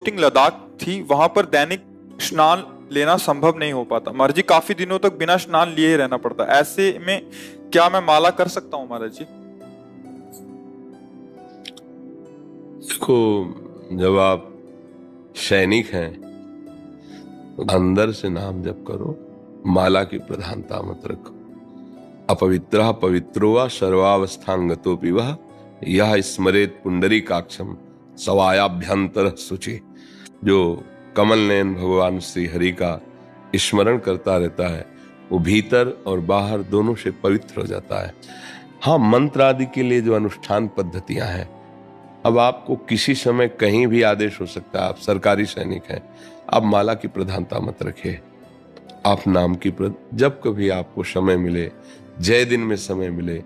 Posting Ladakh थी, वहां पर दैनिक स्नान लेना संभव नहीं हो पाता महाराज जी। काफी दिनों तक बिना स्नान लिए ही रहना पड़ता। ऐसे में क्या मैं माला कर सकता हूँ महाराज जी? देखो, जब आप सैनिक हैं तो अंदर से नाम जप करो, माला की प्रधानता मत रखो। अपवित्रः पवित्रो वा सर्वावस्थांगतोऽपि वः यः स्मरेत पुंडरीकाक्षम सवायाभ्यंतर शुचि। जो कमल नयन भगवान श्री हरि का स्मरण करता रहता है वो भीतर और बाहर दोनों से पवित्र हो जाता है। हाँ, मंत्र आदि के लिए जो अनुष्ठान पद्धतियां हैं, अब आपको किसी समय कहीं भी आदेश हो सकता है। आप सरकारी सैनिक हैं, आप माला की प्रधानता मत रखिए। आप नाम की जब कभी आपको समय मिले, जय दिन में समय मिले,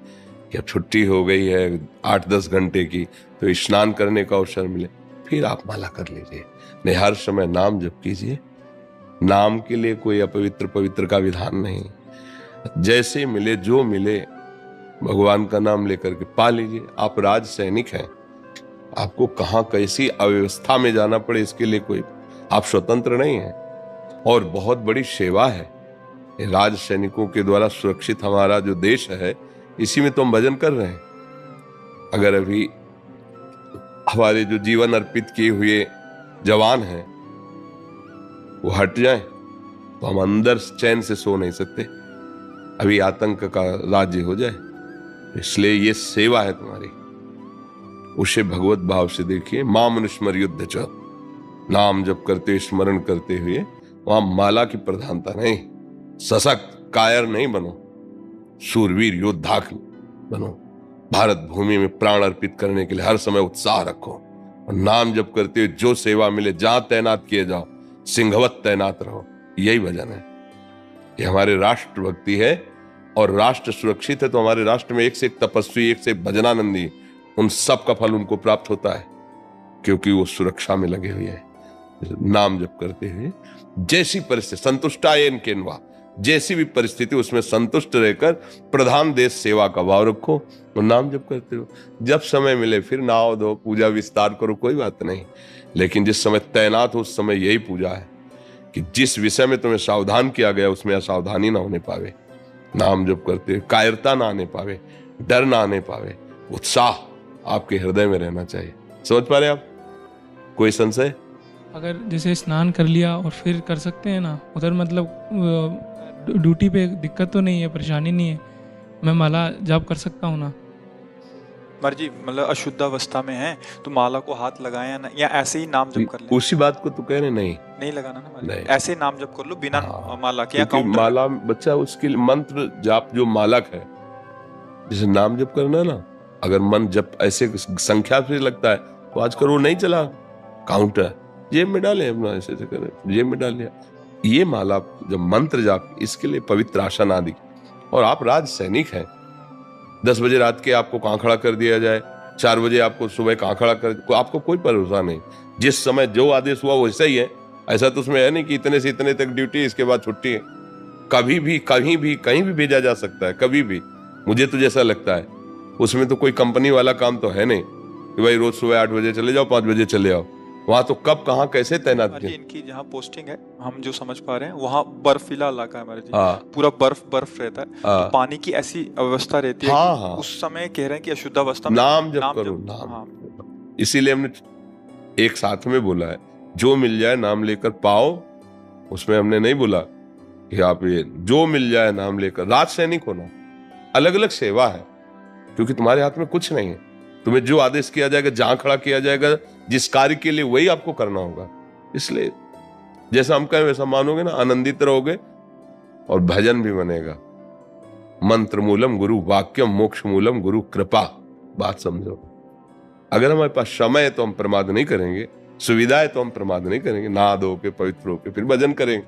या छुट्टी हो गई है 8-10 घंटे की तो स्नान करने का अवसर मिले, फिर आप माला कर लीजिए। नहीं, हर समय नाम जप कीजिए। नाम के लिए कोई अपवित्र पवित्र का विधान नहीं। जैसे मिले, जो मिले, भगवान का नाम लेकर के पा लीजिए। आप राज सैनिक हैं, आपको कहां कैसी अव्यवस्था में जाना पड़े इसके लिए कोई आप स्वतंत्र नहीं है। और बहुत बड़ी सेवा है राज सैनिकों के द्वारा सुरक्षित हमारा जो देश है, इसी में तो हम भजन कर रहे हैं। अगर अभी हमारे जो जीवन अर्पित किए हुए जवान हैं वो हट जाएं तो हम अंदर चैन से सो नहीं सकते। अभी आतंक का राज्य हो जाए, इसलिए ये सेवा है तुम्हारी, उसे भगवत भाव से देखिए। मां मनुष्मर युद्ध च, नाम जप करते स्मरण करते हुए वहां माला की प्रधानता नहीं। सशक्त कायर नहीं बनो, सूरवीर योद्धा बनो। भारत भूमि में प्राण अर्पित करने के लिए हर समय उत्साह रखो और नाम जप करते हुए जो सेवा मिले, जहां तैनात किए जाओ, सिंहवत तैनात रहो। यही भजन है, ये हमारे राष्ट्र भक्ति है। और राष्ट्र सुरक्षित है तो हमारे राष्ट्र में एक से एक तपस्वी, एक से एक भजनानंदी, उन सब का फल उनको प्राप्त होता है, क्योंकि वो सुरक्षा में लगे हुए हैं। नाम जप करते हुए जैसी परिस्थिति, संतुष्टायेन केनवा, जैसी भी परिस्थिति उसमें संतुष्ट रहकर प्रधान देश सेवा का भाव रखो और नाम जप करते हो। जब समय मिले फिर नाव दो, पूजा विस्तार करो, कोई बात नहीं। लेकिन जिस समय तैनात हो उस समय यही पूजा है कि जिस विषय में तुम्हें सावधान किया गया उसमें असावधानी ना होने पावे, नाम जप करते हुए कायरता ना आने पावे, डर ना आने पावे, उत्साह आपके हृदय में रहना चाहिए। समझ पा रहे आप? कोई संशय? अगर जैसे स्नान कर लिया और फिर कर सकते हैं ना उधर, मतलब ड्यूटी पे दिक्कत तो नहीं है, परेशानी नहीं है, मैं माला जाप कर सकता हूँ ना? महाराज जी, मतलब अशुद्ध अवस्था में है तो माला को हाथ लगाए ना, या ऐसे ही नाम जप कर ले? उसी बात को तो कह रहे नहीं लगाना ना महाराज, नहीं। ऐसे ही नाम जप कर लो बिना माला के। क्योंकि माला बच्चा उसके मंत्र जाप जो मालक है, जैसे नाम जप करना ना, अगर मन जब ऐसे संख्या से लगता है तो आजकल वो नहीं चला, काउंटर जेब में डाले, अपना ऐसे करें, जेब में डाल लिया। ये माला जब मंत्र जाप, इसके लिए पवित्र आसन आदि। और आप राज सैनिक हैं, 10 बजे रात के आपको कहाँ खड़ा कर दिया जाए, 4 बजे आपको सुबह कहाँ खड़ा कर, आपको कोई भरोसा नहीं। जिस समय जो आदेश हुआ वैसा ही है। ऐसा तो उसमें है नहीं कि इतने से इतने तक ड्यूटी, इसके बाद छुट्टी है। कभी भी कहीं भी कहीं भी भेजा जा सकता है, कभी भी। मुझे तो जैसा लगता है उसमें तो कोई कंपनी वाला काम तो है नहीं कि भाई रोज सुबह 8 बजे चले जाओ, 5 बजे चले आओ। वहां तो कब कहाँ कैसे तैनात किया। इनकी जहाँ पोस्टिंग है, हम जो समझ पा रहे हैं, वहाँ बर्फीला इलाका है महाराज जी। हाँ, पूरा बर्फ रहता है। तो पानी की ऐसी अवस्था रहती है कि उस समय कह रहे हैं कि अशुद्ध अवस्था में नाम जप करो, नाम। इसीलिए हमने एक साथ में बोला है, जो मिल जाए नाम लेकर पाओ। उसमें हमने नहीं बोला कि आप ये जो मिल जाए नाम लेकर। राज सैनिक होना अलग अलग सेवा है, क्योंकि तुम्हारे हाथ में कुछ नहीं है। तुम्हें जो आदेश किया जाएगा, जहां खड़ा किया जाएगा, जिस कार्य के लिए, वही आपको करना होगा। इसलिए जैसा हम कहें वैसा मानोगे ना, आनंदित रहोगे और भजन भी बनेगा। मंत्र मूलम गुरु वाक्यम, मोक्ष मूलम गुरु कृपा। बात समझो। अगर हमारे पास समय है तो हम प्रमाद नहीं करेंगे, सुविधा है तो हम प्रमाद नहीं करेंगे, नहा धो के पवित्र होकर फिर भजन करेंगे।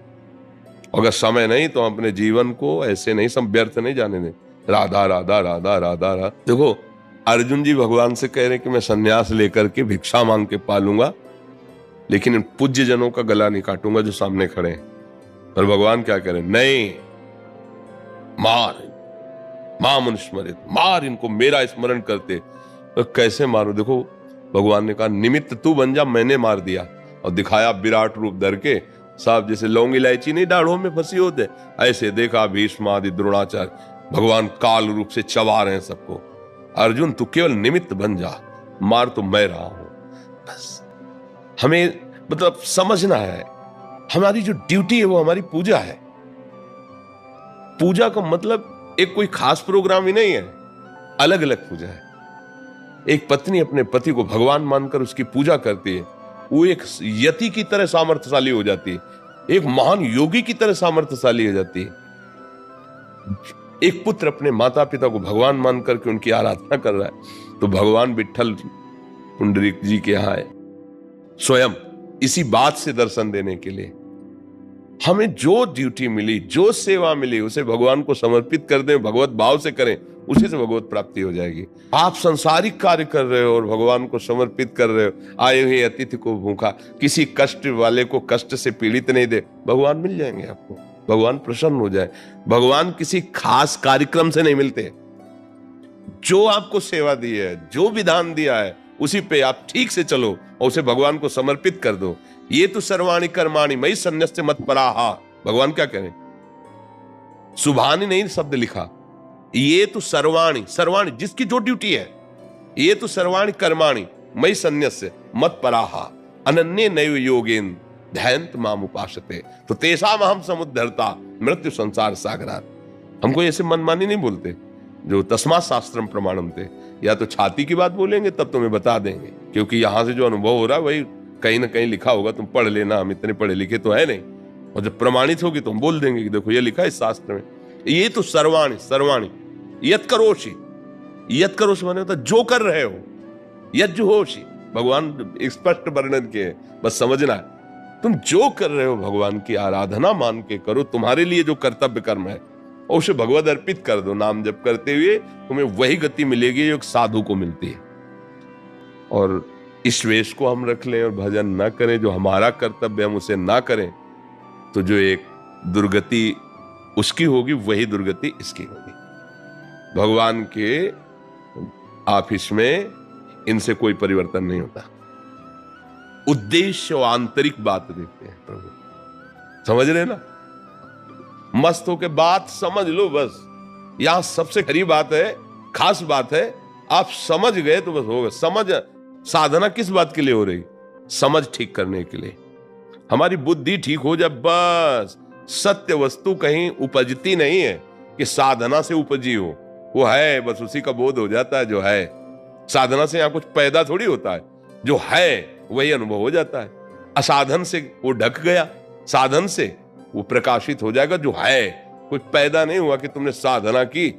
अगर समय नहीं तो हम अपने जीवन को ऐसे नहीं, सब व्यर्थ नहीं जाने दें। राधा राधा राधा राधा राधा। देखो, अर्जुन जी भगवान से कह रहे कि मैं सन्यास लेकर के भिक्षा मांग के पालूंगा, लेकिन इन पूज्य जनों का गला नहीं काटूंगा जो सामने खड़े हैं। पर भगवान क्या कह रहे? नहीं, मार, मां मनुष्मरित, मार इनको, मेरा स्मरण करते। तो कैसे मारो? देखो, भगवान ने कहा निमित्त तू बन जा, मैंने मार दिया। और दिखाया विराट रूप धर के, साहब जैसे लौंग इलायची नहीं दाढ़ों में फंसी होते, ऐसे देखा भीष्म आदि द्रोणाचार्य, भगवान काल रूप से चबा रहे हैं सबको। अर्जुन तू केवल निमित्त बन जा, मार तो मैं रहा हूं। बस हमें मतलब समझना है, हमारी जो ड्यूटी है वो हमारी पूजा है। पूजा का मतलब एक कोई खास प्रोग्राम ही नहीं है, अलग अलग पूजा है। एक पत्नी अपने पति को भगवान मानकर उसकी पूजा करती है, वो एक यति की तरह सामर्थ्यशाली हो जाती है, एक महान योगी की तरह सामर्थ्यशाली हो जाती है। एक पुत्र अपने माता पिता को भगवान मान करके उनकी आराधना कर रहा है, तो भगवान विठ्ठल पुंडरीक जी के यहाँ है स्वयं इसी बात से दर्शन देने के लिए। हमें जो ड्यूटी मिली, जो सेवा मिली, उसे भगवान को समर्पित कर दें, भगवत भाव से करें, उसी से भगवत प्राप्ति हो जाएगी। आप संसारिक कार्य कर रहे हो और भगवान को समर्पित कर रहे हो, आए हुए अतिथि को भूखा, किसी कष्ट वाले को कष्ट से पीड़ित नहीं दे, भगवान मिल जाएंगे आपको, भगवान प्रसन्न हो जाए। भगवान किसी खास कार्यक्रम से नहीं मिलते। जो आपको सेवा दी है, जो विधान दिया है, उसी पे आप ठीक से चलो और उसे भगवान को समर्पित कर दो। ये तो सर्वाणि कर्माणि मयि सन्न्यस्य मत्पराः। भगवान क्या करें, सुभानि नहीं शब्द लिखा, ये तो सर्वाणि, सर्वाणि जिसकी जो ड्यूटी है, ये तो सर्वाणि कर्माणि मयि सन्न्यस्य मत्पराः अनन्ये नैव योगेन ध्यायन्त माम उपासते तो तेषाम् अहं समुद्धर्ता मृत्यु संसार सागरात्। हमको ऐसे मनमानी नहीं बोलते, जो तस्मात् शास्त्रम प्रमाणम थे, या तो छाती की बात बोलेंगे तब तुम्हें बता देंगे, क्योंकि यहां से जो अनुभव हो रहा है वही कहीं ना कहीं लिखा होगा, तुम पढ़ लेना, हम इतने पढ़े लिखे तो है नहीं, और जब प्रमाणित होगी तो हम बोल देंगे कि देखो ये लिखा है इस शास्त्र में। ये तो सर्वाणि, सर्वाणि यत करोषि, यत करोषि माने होता जो कर रहे हो, यज्जुहोषि, भगवान स्पष्ट वर्णन किए, बस समझना है। तुम जो कर रहे हो भगवान की आराधना मान के करो, तुम्हारे लिए जो कर्तव्य कर्म है और उसे भगवत अर्पित कर दो। नाम जप करते हुए तुम्हें वही गति मिलेगी जो एक साधु को मिलती है। और इस वेश को हम रख लें और भजन ना करें, जो हमारा कर्तव्य हम उसे ना करें, तो जो एक दुर्गति उसकी होगी वही दुर्गति इसकी होगी। भगवान के ऑफिस में इनसे कोई परिवर्तन नहीं होता। उद्देश्य और आंतरिक बात देखते हैं प्रभु, समझ रहे ना? मस्त होके बात समझ लो बस। यहां सबसे खरी बात है, खास बात है, आप समझ गए तो बस होगा। समझ, साधना किस बात के लिए हो रही? समझ ठीक करने के लिए। हमारी बुद्धि ठीक हो जाए बस। सत्य वस्तु कहीं उपजती नहीं है कि साधना से उपजी हो, वो है बस उसी का बोध हो जाता है जो है। साधना से यहां कुछ पैदा थोड़ी होता है, जो है वही अनुभव हो जाता है। असाधन से वो ढक गया, साधन से वो प्रकाशित हो जाएगा जो है। कुछ पैदा नहीं हुआ कि तुमने साधना की